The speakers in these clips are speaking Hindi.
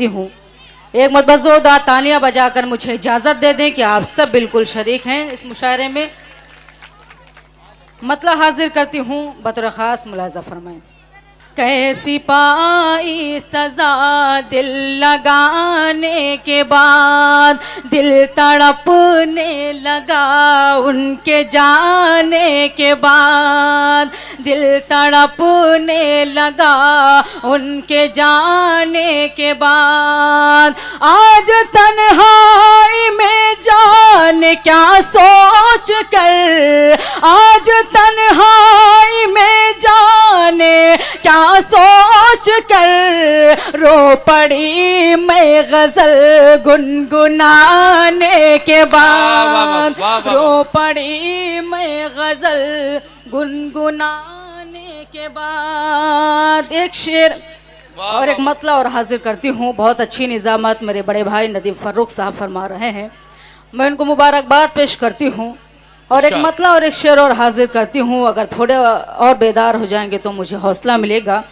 हूँ। एक मरतबा जोरदार तालियां बजाकर मुझे इजाज़त दे दें कि आप सब बिल्कुल शरीक हैं इस मुशायरे में। मतलब हाजिर करती हूँ बतौर ख़ास, मुलाज़ा फरमाएं। कैसी पाई सज़ा दिल लगाने के बाद, दिल तड़पने लगा उनके जाने के बाद, दिल तड़पने लगा उनके जाने के बाद। आज तन्हाई में जाने क्या सोच कर, आज तन्हाई में जाने क्या सोच कर रो पड़ी मैं गजल गुनगुनाने के बाद, रो पड़ी मैं गजल गुनगुनाने के बाद। एक शेर और एक मतला और हाजिर करती हूँ। बहुत अच्छी निज़ामत मेरे बड़े भाई नदीम फ़र्रुख साहब फरमा रहे हैं, मैं उनको मुबारकबाद पेश करती हूँ। और एक मतला और एक शेर और हाजिर करती हूँ, अगर थोड़े और बेदार हो जाएंगे तो मुझे हौसला मिलेगा।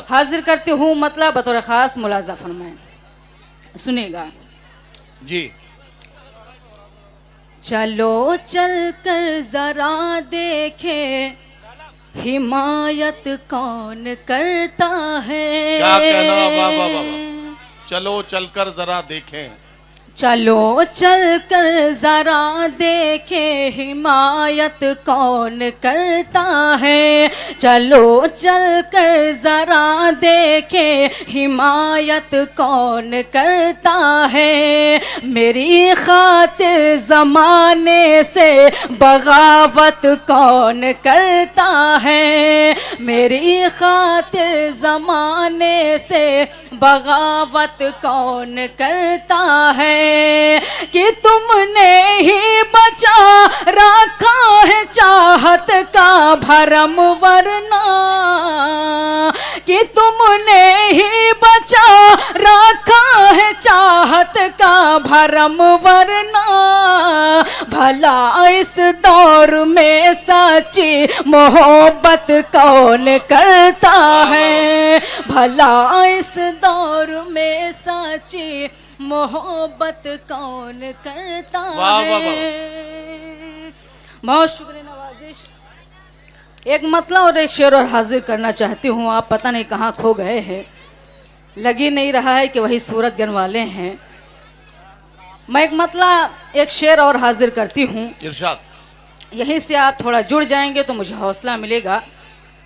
हाजिर करती हूँ मतला बतौर ख़ास, मुलाज़ा फरमाएं, सुनिएगा जी। चलो चल कर जरा देखे हिमायत कौन करता है। क्या कहना, वाह वाह वाह। चलो चलकर जरा देखें, चलो चल कर जरा देखे हिमायत कौन करता है। चलो चल कर जरा देखे हिमायत कौन करता है। मेरी खातिर ज़माने से बगावत कौन करता है। मेरी खातिर ज़माने से बगावत कौन करता है। कि तुमने ही बचा रखा है चाहत का भरम, वरना कि तुमने ही बचा रखा है चाहत का भरम, वरना भला इस दौर में सच्ची मोहब्बत कौन करता है। भला इस दौर में सच्ची मोहब्बत कौन करता है। बहुत शुक्रिया नवाजिश। एक मतला और एक शेर और हाजिर करना चाहती हूँ। आप पता नहीं कहाँ खो गए हैं, लगी नहीं रहा है कि वही सूरतगंज वाले हैं। मैं एक मतला एक शेर और हाजिर करती हूँ, यहीं से आप थोड़ा जुड़ जाएंगे तो मुझे हौसला मिलेगा।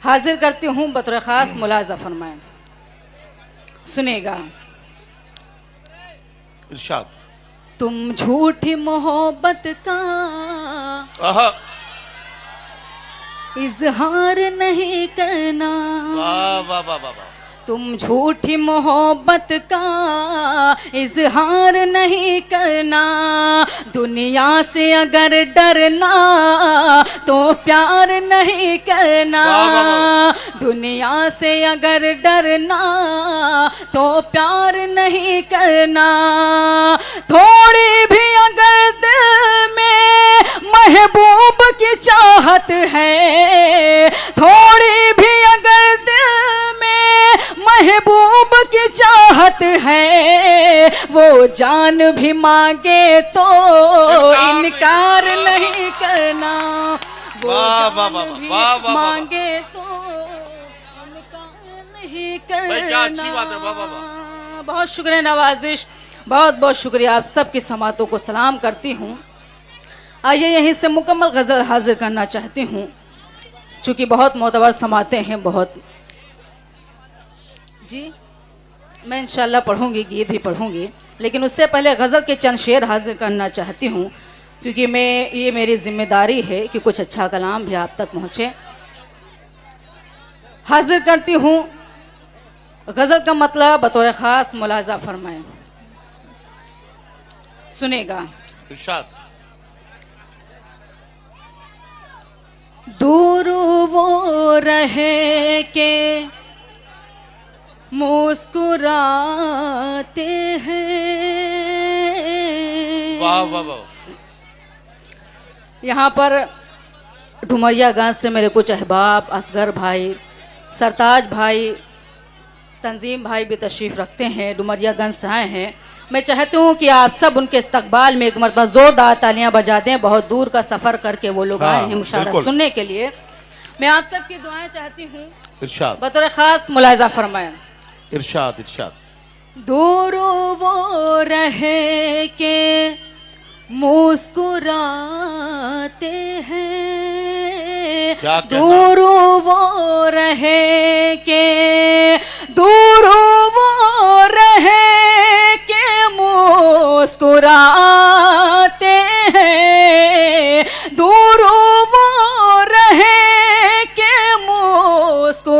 हाजिर करती हूँ बतौर ख़ास, मुलाज़ा फरमाएं, सुनेगा। इरशाद। तुम झूठी मोहब्बत का इजहार नहीं करना। वाह वाह वाह वाह। तुम झूठी मोहब्बत का इजहार नहीं करना। दुनिया से अगर डरना तो प्यार नहीं करना। दुनिया से अगर डरना तो प्यार नहीं करना। थोड़ी भी अगर दिल में महबूब की चाहत है, थोड़ी भी अगर दिल में महबूब की चाहत है, वो जान भी मांगे तो इनकार नहीं करना। वो जान भी मांगे तो इनकार नहीं करना। क्या अच्छी बात है, वाह वाह वाह। बहुत शुक्रिया नवाजिश, बहुत बहुत शुक्रिया। आप सबकी समातों को सलाम करती हूँ। आइए यहीं से मुकम्मल गज़ल हाजिर करना चाहती हूँ, चूँकि बहुत मोतबर समाते हैं बहुत। जी मैं इंशाल्लाह पढ़ूंगी, गीत भी पढ़ूंगी, लेकिन उससे पहले गज़ल के चंद शेर हाजिर करना चाहती हूँ, क्योंकि ये मेरी जिम्मेदारी है कि कुछ अच्छा कलाम भी आप तक पहुँचे। हाजिर करती हूँ गज़ल का मतलब बतौर ख़ास, मुलाज़ा फरमाएं, सुनेगा। इरशाद। दूर वो रहे के मुस्कुराते हैं। वाह वाह वाह। यहाँ पर डुमरियागंज से मेरे कुछ अहबाब, असगर भाई, सरताज भाई, तंजीम भाई भी तशरीफ़ रखते हैं, डुमरियागंज से आए हैं। मैं चाहती हूँ कि आप सब उनके इस्तकबाल में एक मरतबा ज़ोरदार तालियां बजा दें। बहुत दूर का सफ़र करके वो लोग आए हैं मुशारा बिल्कुल। सुनने के लिए। मैं आप सब की दुआएं चाहती हूँ, इरशाद बतौर ख़ास मुलाहिज़ा फरमाएं। इरशाद इरशाद। दूर वो रहे के मुस्कुराते हैं, क्या कहना? दूर वो रहे के, दूर वो रहे के मुस्कुराते हैं, दूर वो रहे के मुस्कुराते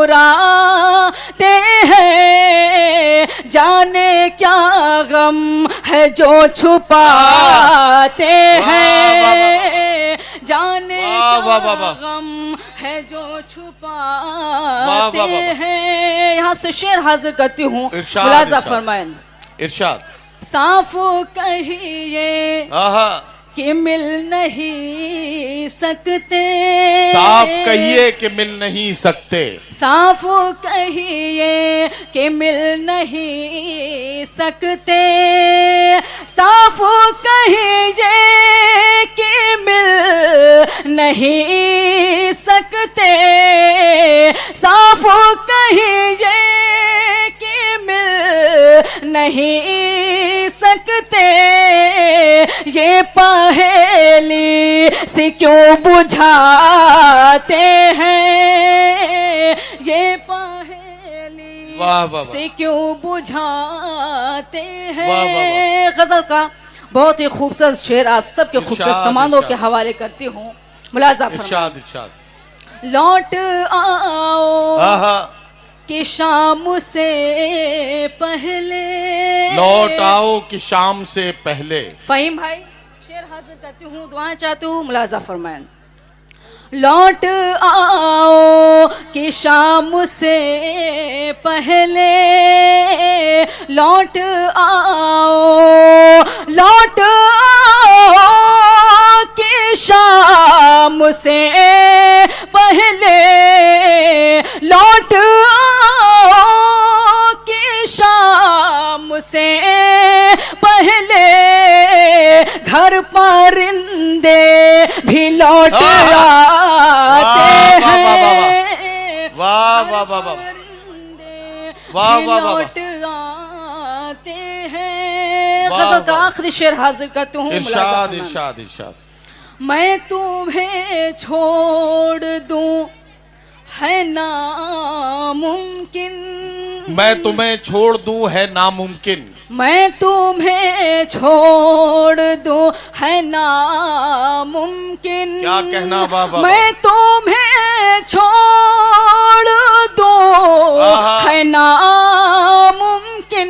हैं, जाने क्या गम है जो छुपाते हैं, जाने वाह, क्या वाह। गम है जो वाह, छुपाते वाह, वाह। हैं। यहाँ से शेर हाजिर करती हूँ, इरशाद, मुलाहिज़ा इरशाद। फरमाएं। इरशाद। साफ कहिए आहा, कि मिल नहीं सकते, साफ कहिए कि मिल नहीं सकते, साफ कहिए कि मिल नहीं सकते, साफ कहिए कि मिल नहीं सकते, साफ कहिए कि मिल नहीं सकते, ये पहेली से क्यों बुझाते हैं, ये पहेली वाह, वाह, वाह। से क्यों बुझाते वाह, वाह, हैं। गजल का बहुत ही खूबसूरत शेर आप सबके खूबसूरत इरशाद, समानों के इरशाद। हवाले करती हूँ, मुलाहिज़ा फरमाएं। इरशाद इरशाद। लौट आओ आहा, कि शाम से पहले, लौट आओ कि शाम से पहले। फहीम भाई शेर हाजिर करती हूँ, दुआएं चाहती हूँ, मुलाहिज़ा फरमाएं। लौट आओ कि शाम से पहले, लौट आओ, लौट आओ कि शाम से पहले, लौट आओ कि शाम से पहले, घर परिंदे भी लौट आते हैं, वाह, वाह, वाह, वाह। परिंदे वाह, भी वाह, वाह, वाह। लौट आते हैं। वाह, गजल का वाह। आखिरी शेर हाजिर करती हूँ, इरशाद मुलाहिज़ा फरमाएं। इरशाद इरशाद। मैं तुम्हें छोड़ दूं है नामुमकिन, मैं तुम्हें छोड़ दूं है नामुमकिन, मैं तुम्हें छोड़ दूं है नामुमकिन, क्या कहना, वाह, वाह, मैं तुम्हें छोड़ दूं आहा। है नामुमकिन,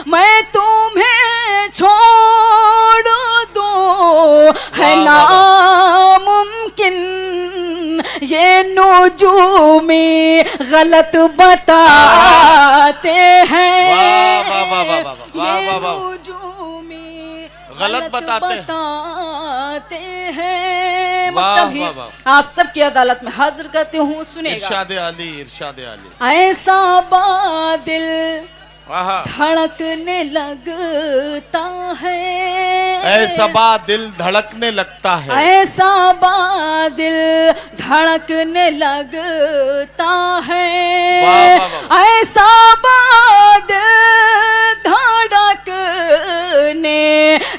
मैं तुम्हें छोड़ दूं है वाह, वाह, नामुमकिन, ये नजूमी गलत बताते हैं, वाह, वाह, वाह, वाह, वाह, वाह, ये वाह, वाह। नजूमी गलत बताते हैं। वाह, मतलब ही वाह, वाह। आप सबकी अदालत में हाजिर करती हूँ, सुनेगा। इरशाद अली इरशाद अली। ऐसा बादल आहा, धड़कने लगता है, ऐसा दिल धड़कने लगता है, ऐसा बादल धड़कने लगता है, वाह, वाह, वाह। ऐसा बादल धड़कने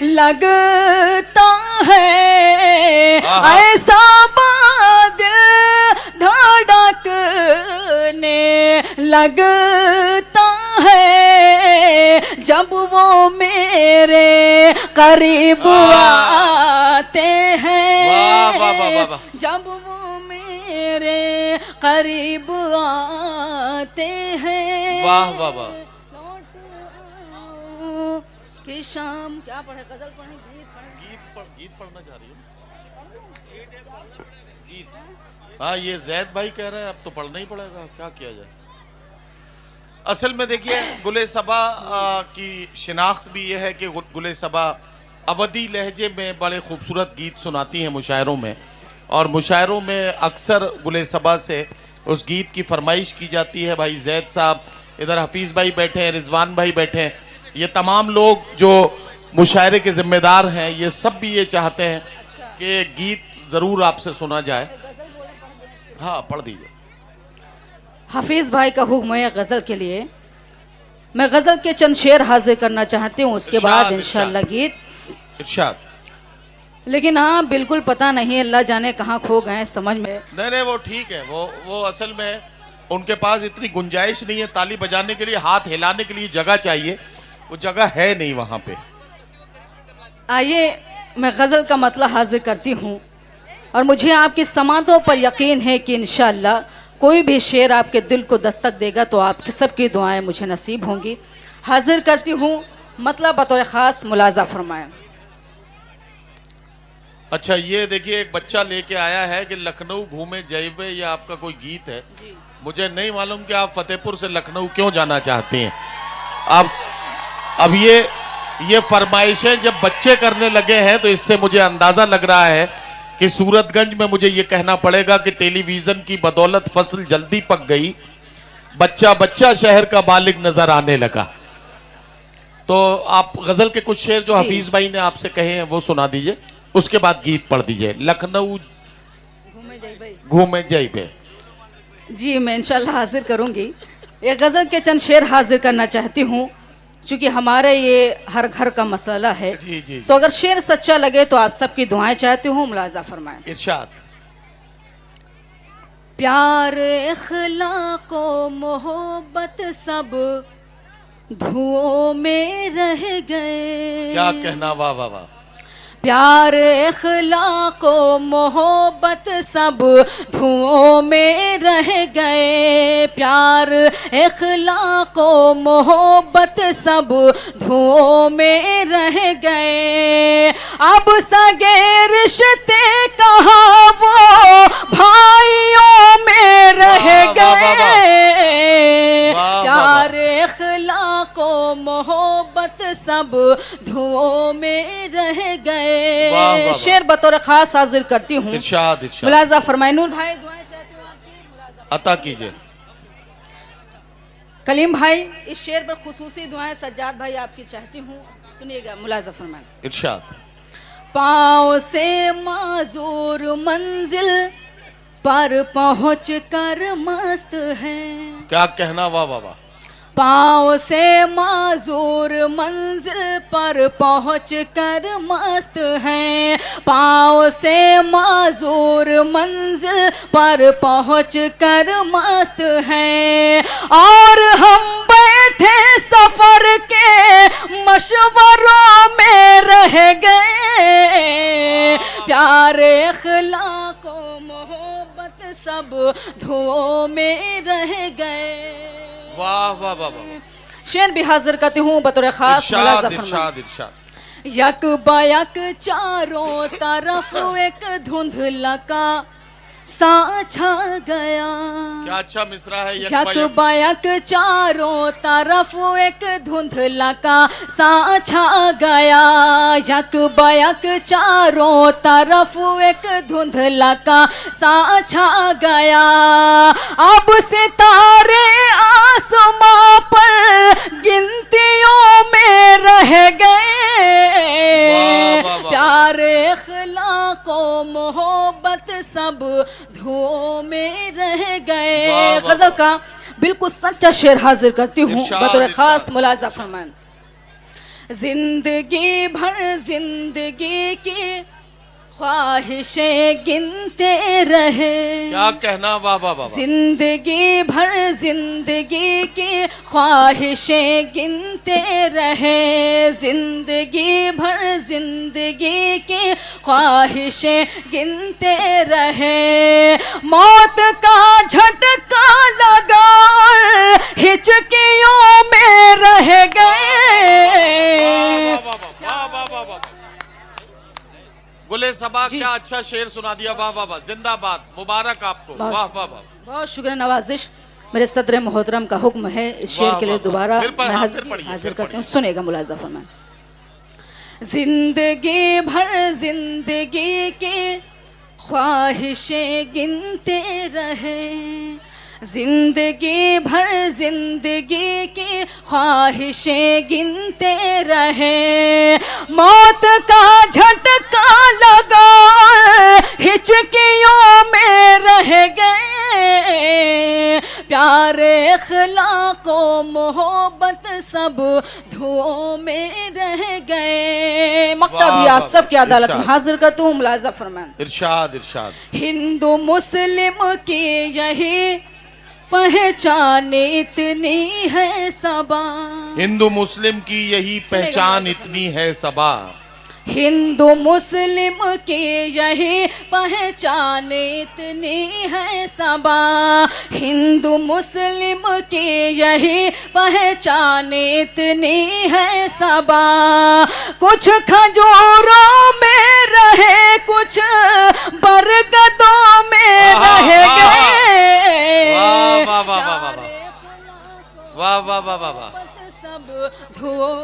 लगता है, आहा। ऐसा बादल धड़कने लगता है, जब वो मेरे करीब आते हैं, वाह, वाह, वाह, वाह, वाह। जब वो मेरे करीब आते हैं, वाह, वाह, वाह। लौट आओ कि शाम, क्या पढ़े, गजल पढ़े, गीत पढ़ना चाह रही हूँ, गीत। हाँ, ये जैद भाई कह रहे हैं अब तो पढ़ना ही पड़ेगा, क्या किया जाए। असल में देखिए, गुले सबा की शिनाख्त भी ये है कि गुले सबा अवधी लहजे में बड़े खूबसूरत गीत सुनाती हैं मुशायरों में, और मुशायरों में अक्सर गुले सबा से उस गीत की फरमाइश की जाती है। भाई जैद साहब इधर हफीज भाई बैठे हैं, रिजवान भाई बैठे हैं, ये तमाम लोग जो मुशायरे के जिम्मेदार हैं, ये सब भी ये चाहते हैं कि गीत जरूर आपसे सुना जाए। हाँ, पढ़ दीजिए। हफीज भाई का हुक्म है गजल के लिए। मैं गजल के चंद शेर हाजिर करना चाहती हूँ, उसके बाद इंशाल्लाह गीत। इरशाद। लेकिन हाँ, बिल्कुल पता नहीं, अल्लाह जाने कहाँ खो गए समझ में। नहीं, वो ठीक है, वो असल में उनके पास इतनी गुंजाइश नहीं है ताली बजाने के लिए, हाथ हिलाने के लिए जगह चाहिए, वो जगह है नहीं वहां पे। आइए मैं गजल का मतलब हाजिर करती हूँ, और मुझे आपकी समातों पर यकीन है कि इंशाल्लाह कोई भी शेर आपके दिल को दस्तक देगा तो आपकी सबकी दुआएं मुझे नसीब होंगी। हाजिर करती हूँ, मतलब बतौर ख़ास मुलाजा फरमाएं। अच्छा, ये देखिए एक बच्चा लेके आया है कि लखनऊ घूमे जैबे, ये आपका कोई गीत है। मुझे नहीं मालूम कि आप फतेहपुर से लखनऊ क्यों जाना चाहते हैं। अब ये फरमाइशें जब बच्चे करने लगे हैं तो इससे मुझे अंदाजा लग रहा है कि सूरतगंज में मुझे ये कहना पड़ेगा कि टेलीविजन की बदौलत फसल जल्दी पक गई, बच्चा बच्चा शहर का मालिक नजर आने लगा। तो आप गजल के कुछ शेर जो हफीज भाई ने आपसे कहे हैं वो सुना दीजिए, उसके बाद गीत पढ़ दीजिए। लखनऊ घूमे जैबे। जी मैं इंशाल्लाह हाजिर करूंगी। एक गज़ल के चंद शेर हाजिर करना चाहती हूँ, चूँकि हमारे ये हर घर का मसला है। जी। तो अगर शेर सच्चा लगे तो आप सबकी दुआएं चाहती हूँ, मुलाजा फरमाएं। इरशाद। प्यार इखलाक व मोहब्बत सब धुओं में रह गए। क्या कहना, वाह वाह वाह। प्यार इखलाक व मोहब्बत सब धुओं में रह गए। प्यार इखलाक व मोहब्बत सब धुओं में रह गए। अब सगे रिश्ते कहाँ वो भाइयों में रह गए। प्यार इखलाक व मोहब्बत सब धुओं में रह गए। शेर बतौर खास हाजिर करती हूँ, इरशाद। मुलाजा फरमाए। नूर भाई दुआएं चाहती हूँ आपकी, अता कीजिए। कलीम भाई इस शेर पर खुसूसी दुआएं सज्जाद भाई आपकी चाहती हूँ, सुनिएगा, मुलाजा फरमाए। इरशाद। पाँव से माजूर मंजिल पर पहुँच कर मस्त है। क्या कहना, वाह वाह वाह। पाँव से माजूर मंजिल पर पहुँच कर मस्त हैं। पाँव से माजूर मंजिल पर पहुँच कर मस्त हैं। और हम बैठे सफर के मशवरों में रह गए। प्यार इखलाक व मोहब्बत सब धुओं में रह गए। वाह वाह वाह वाह। शेर भी हाजिर करती हूँ बतौर खास, मुलाजा फरमाएं। इरशाद। यक बयक चारों तरफ एक धुंधला का सा छा गया। क्या अच्छा मिसरा है। यक बयक चारों तरफ एक धुंधला का सा छा गया। यक बयक चारों तरफ एक धुंधला का सा छा गया। अब सितारे आसमां पर गिनतियों में रह गए। प्यार इखलाक व मोहब्बत सब धुओं में रह गए। गजल का बिल्कुल सच्चा शेर हाजिर करती हूँ, बतौर खास, मुलाजा फरमान। जिंदगी भर जिंदगी की ख्वाहिशें गिनते रहे। क्या कहना, वाह वाह वाह। जिंदगी भर जिंदगी की ख्वाहिशें गिनते रहे। जिंदगी भर जिंदगी की ख्वाहिशें गिनते रहे। मौत का झटका लगा और हिचकियों में रह गए। गुले सबा, क्या अच्छा शेर सुना दिया, वाह वाह वाह। जिंदाबाद, मुबारक आपको, वाह वाह वाह। बहुत शुक्रिया नवाजिश। मेरे सदर मोहतरम का हुक्म है इस शेर के लिए दोबारा मैं हाजिर करती हूँ, सुनेगा, मुलाजा फरमाएं। जिंदगी भर जिंदगी की ख्वाहिशें गिनते रहे। जिंदगी भर जिंदगी की ख्वाहिशें गिनते रहे, मौत का झटका लगा हिचकियों में रह गए, प्यारे अखलाको मोहब्बत सब धुओं में रह गए। मकता भी आप सब की अदालत में हाजिर करता हूँ, मुलाजा फरमान। इरशाद इरशाद। हिंदू मुस्लिम की यही पहचान इतनी है सबा, हिंदू मुस्लिम की यही पहचान इतनी है सबा, हिंदू मुस्लिम की यही पहचान इतनी है सबा, हिंदू मुस्लिम की यही पहचान इतनी है सबा, कुछ खजूरों में रहे कुछ बरगदों में रह गए, वाह वाह वाह वाह वाह वाह वाह वाह वाह, सब धुओं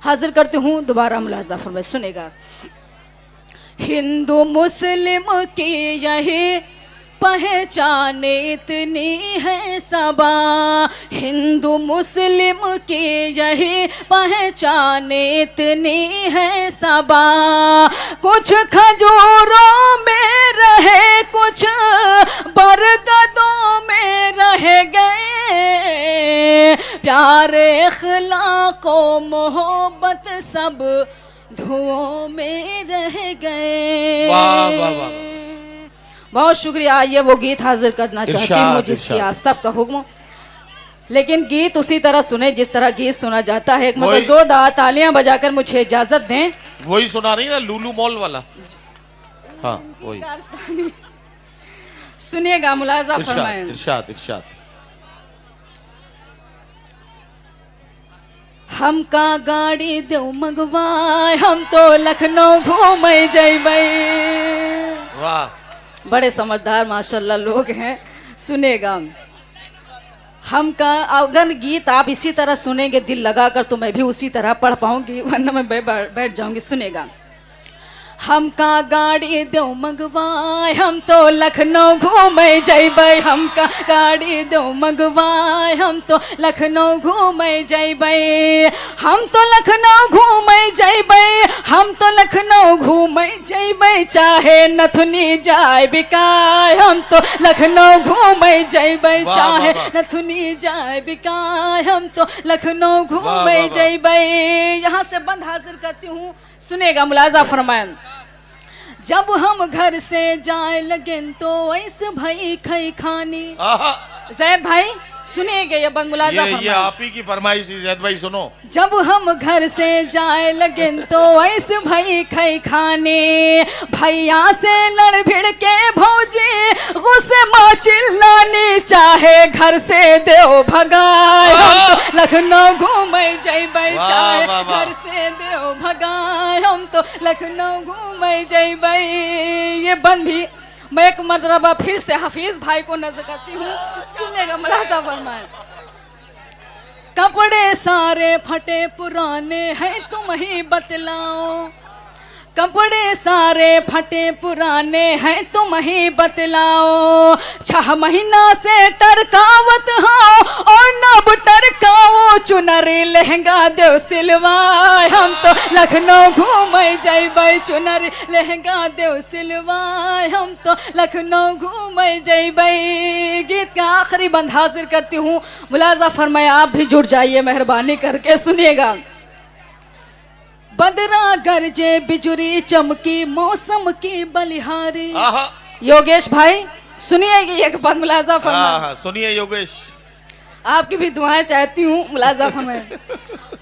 हाजिर करती हूँ दोबारा, मुलाजा फरमाए सुनेगा। हिंदू मुस्लिम की यही पहचान इतनी है सबा, हिंदू मुस्लिम की यही पहचान इतनी है सबा, कुछ खजूरों में रहे कुछ बरगदों में रह गए, प्यारे अखलाको मोहब्बत सब धुओं में रह गए। वाह वाह वाह, बहुत शुक्रिया। आइए वो गीत हाजिर करना चाहती हूँ जिसकी आप सबका हुक्म, लेकिन गीत उसी तरह सुने जिस तरह गीत सुना जाता है। एक मतलब जोरदार तालियां बजाकर मुझे इजाजत दें। वही सुना रही ना लूलू मॉल वाला, हाँ वही। सुनिएगा, मुलाजा फरमाएं। इरशाद इरशाद। हमका गाड़ी दो मंगवाए, हम तो लखनऊ घूमे जइबै। वाह, बड़े समझदार माशाल्लाह लोग हैं। सुनेगा, हमका अगर गीत आप इसी तरह सुनेंगे दिल लगाकर तो मैं भी उसी तरह पढ़ पाऊंगी, वरना मैं बैठ जाऊंगी। सुनेगा, हमका गाड़ी दो मंगवाए, हम तो लखनऊ घूमे जइबै, हमका गाड़ी दो मंगवाए, हम तो लखनऊ घूमे जइबै, हम तो लखनऊ घूमे जइबै, हम तो लखनऊ घूमे जइबै, चाहे नथुनी जाए बिकाए, हम तो लखनऊ घूमे जइबै, चाहे नथुनी जाए बिकाए, हम तो लखनऊ घूमे जइबै। यहाँ से बंद हाजिर करती हूँ, सुनेगा, मुलाजा फरमाएं। जब हम घर से जाए लगे तो ऐसे भाई खई खानी। जैद भाई सुनिएगा ये बंद, मुलाजा फरमाएं। ये आप ही की फरमाइश है जैद भाई, सुनो। जब हम घर से जाए लगे तो ऐसे भाई खई खाने, भैया से लड़ भिड़ के भौजी गुस्से माँ चिल्लानी, चाहे घर से देव भगाए, हम तो लखनऊ घूमे जइबै, चाहे घर से देव भगाए, हम तो लखनऊ घूमे जइबै। ये बंद भी मैं एक मरतबा फिर से हफीज भाई को नजर करती हूँ, सुनेगा, मुलाजा फरमाएं। कपड़े सारे फटे पुराने हैं तुम ही बतलाओ, कपड़े सारे फटे पुराने हैं तुम ही बतलाओ, 6 महीना से टरकावत हो और नब टरकाओ, चुनरी लहंगा देव सिलवाए, हम तो लखनऊ घूमे जइबै, चुनरी लहंगा देव सिलवाए, हम तो लखनऊ घूमे जइबै। गीत का आखिरी बंद हाजिर करती हूँ, मुलाजा फरमाए, आप भी जुड़ जाइए मेहरबानी करके। सुनिएगा, बदरा गरजे बिजुरी चमकी मौसम की बलिहारी। योगेश भाई सुनिए एक बात, मुलाजा फरमाएं। सुनिए योगेश, आपकी भी दुआएं चाहती हूँ, मुलाजा फरमाएं।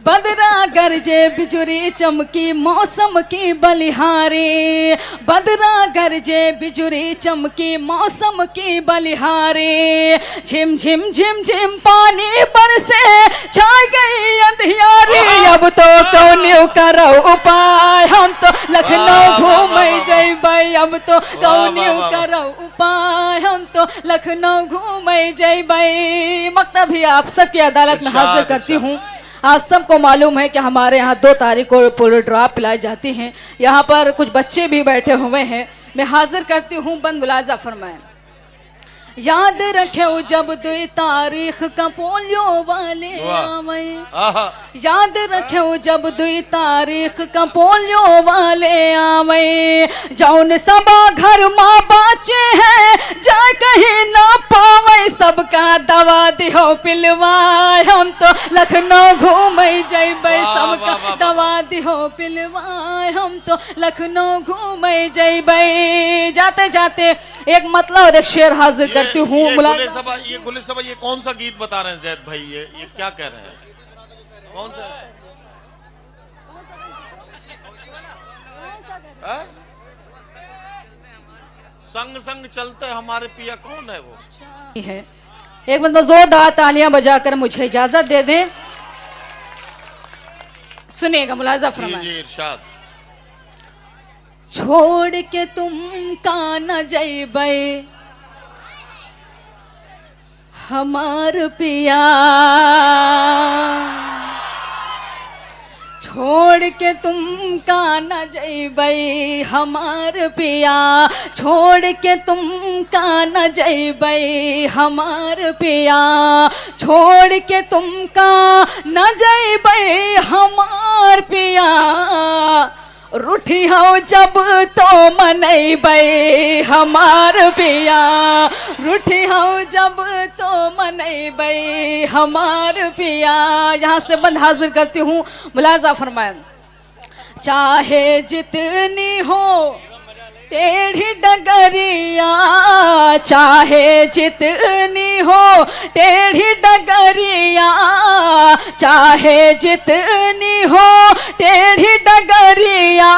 बदरा गरजे बिजुरी चमकी मौसम की बलिहारी, बदरा गरजे बिजुरी चमकी मौसम की बलिहारी, झिम झिम झिम झिम पानी बरसे छा गई अंधियारी, अब तो कौनियों करो उपाय, हम तो लखनऊ घूमे जइबै, अब तो कौनियों करो उपाय, हम तो लखनऊ घूमे जइबै। मकता भी आप सबकी अदालत में हाजिर करती हूँ। आप सबको मालूम है कि हमारे यहाँ 2 तारीख को पोलो ड्रॉप पिलाई जाती हैं। यहाँ पर कुछ बच्चे भी बैठे हुए हैं, मैं हाजिर करती हूँ बंद मुलाजा फरमाएं। याद रखो जब 2 तारीख का पोलियो वाले आवे, याद रखो जब 2 तारीख का पोलियो वाले आवे, जौन सबा घर माँ बाचे हैं जा कहीं ना पावे, सबका दवा दिहो पिलवाए, हम तो लखनऊ घूमे जैबे, सबका दवा दिहो पिलवाए, हम तो लखनऊ घूमे जैबे। जाते जाते एक मतलब और एक शेर हाजिर करती हूँ। गुले सभा ये कौन सा गीत बता रहे हैं जैद भाई? ये क्या कह रहे हैं? कौन सा है? संग संग चलते हमारे पिया, कौन है वो? है एक मतलब जोरदार तालियां बजाकर मुझे इजाजत दे दें। सुनिएगा मुलाजा फरमाएं। जी इरशाद। छोड़ के तुम का न जैबे हमार पिया, छोड़ के तुम का न जैबे हमार पिया, छोड़ के तुम का न जैबे हमार पिया, छोड़ के तुम का न जैबे हमार पिया, रूठी हो जब तो मनैबे हमार पिया, रूठी हो जब तो मनैबे हमार पिया। यहाँ से बंद हाजिर करती हूँ, मुलाजा फरमाएं। चाहे जितनी हो टेढ़ी डगरिया, चाहे जितनी हो टेढ़ी डगरिया, चाहे जितनी हो टेढ़ी डगरिया,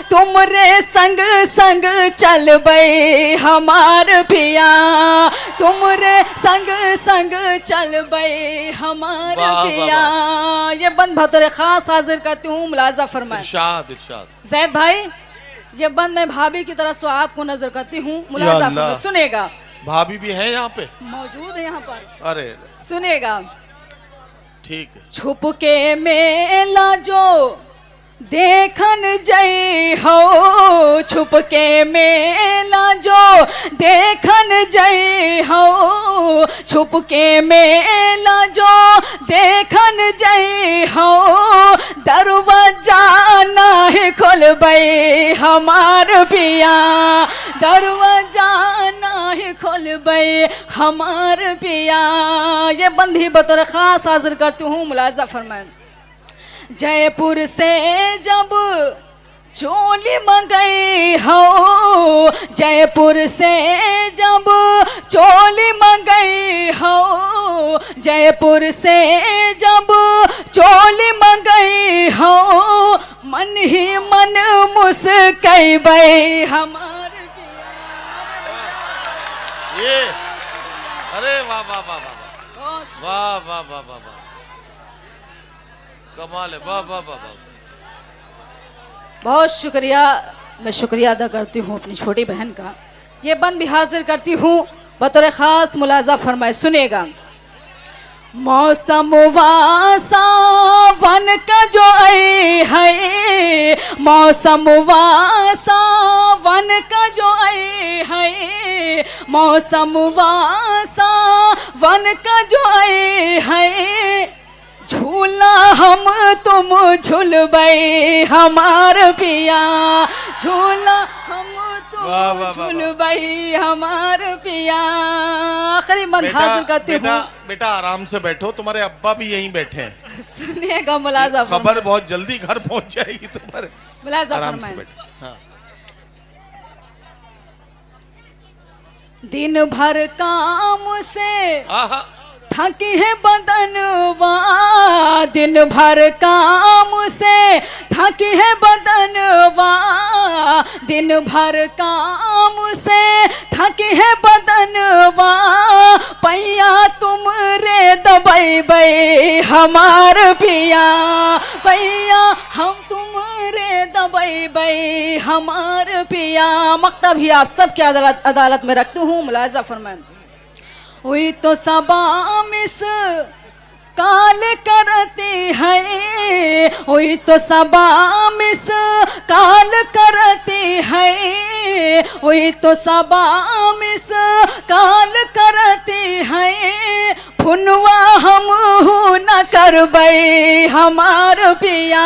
तुमरे संग संग चलबे हमार पिया, तुमरे संग संग चलबे हमार पिया। ये बंद बतौर खास हाजिर करती हूँ, मुलाजा फरमाएं। इरशाद इरशाद। जैद भाई ये बंद मैं भाभी की तरफ से आपको नजर करती हूँ, मुलाजा सुनेगा। भाभी भी है यहाँ पे? मौजूद है यहाँ पर। अरे सुनेगा। ठीक है। छुप के मेला जो देखन जई हो, छुप के मेला जो देखन जई हो, छुप के मेला जो देखन जई हो, दरवाजा नहीं खोलबे हमार पिया, दरवाजा नहीं खोलबे हमार पिया। ये बंद भी बतौर खास हाजिर करती हूँ, मुलाजा फरमाएं। जयपुर से जब चोली मंगई हो, जयपुर से जब चोली मंगई हो, जयपुर से जब चोली मंगई हो, मन ही मन मुस्कैबे हमार पिया। ये अरे वाह वाह वाह वाह वाह वाह वाह वाह वाह, कमाल है, वाह वाह वाह वाह। बहुत शुक्रिया, मैं शुक्रिया अदा करती हूँ अपनी छोटी बहन का। ये बंद भी हाजिर करती हूँ बतौर खास, मुलाजा फरमाए। सुनेगा। मौसम वासा वन का जो आई है, मौसम वासा वन का जो आई है, मौसम वासा वन का जो आई है, झूला हम तुम झूलबे हमार पिया, झूला हम तुम झूलबे हमार पिया। आखिरी मन हाजिर करती हूँ। बेटा आराम से बैठो, तुम्हारे अब्बा भी यहीं बैठे हैं। सुनिएगा मुलाजा, खबर बहुत जल्दी घर पहुंच जाएगी तुम्हारे। मुलाजा आराम से फरमाएं। बैठो। हाँ। दिन भर काम से आहा। थकी है बदनवा, दिन भर काम से थकी है बदनवा, दिन भर काम से थकी है बदनवा, पैया तुम रे दबैबे हमार पिया, पैया हम तुम रे दबैबे हमार पिया। मकता भी आप सबके अदालत में रखती हूँ, मुलाजा फरमाएं। हुई तो सबा मिस काल करती है, वही तो सबा मिस काल करती है, वही तो सबा मिस काल करती है। फुनवा हम न करबै हमार पिया,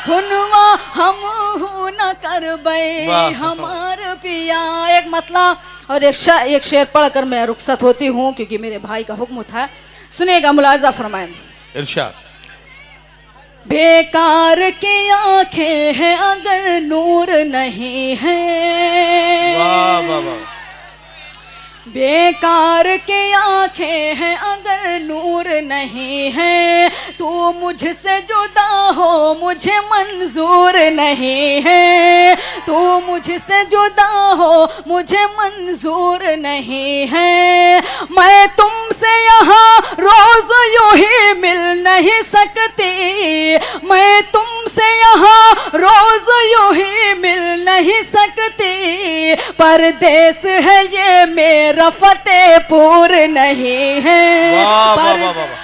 फुनवा हम न करबै हमार पिया। एक मतलब और एक शेर पढ़कर मैं रुखसत होती हूँ क्योंकि मेरे भाई का हुक्म था। सुनेगा, मुलाजा फरमाएं। इरशाद। बेकार की आंखें हैं अगर नूर नहीं है, वाह वाह वाह। बेकार की आंखें हैं अगर नूर नहीं है, तू मुझसे जुदा हो मुझे मंजूर नहीं है, तू मुझसे जुदा हो मुझे मंजूर नहीं है। मैं तुमसे यहाँ रोज यूं ही मिल नहीं सकती, मैं तुमसे यहाँ रोज यूं ही मिल नहीं सकती, परदेस है ये मेरा फतेहपुर नहीं है। वाह वाह वाह वाह।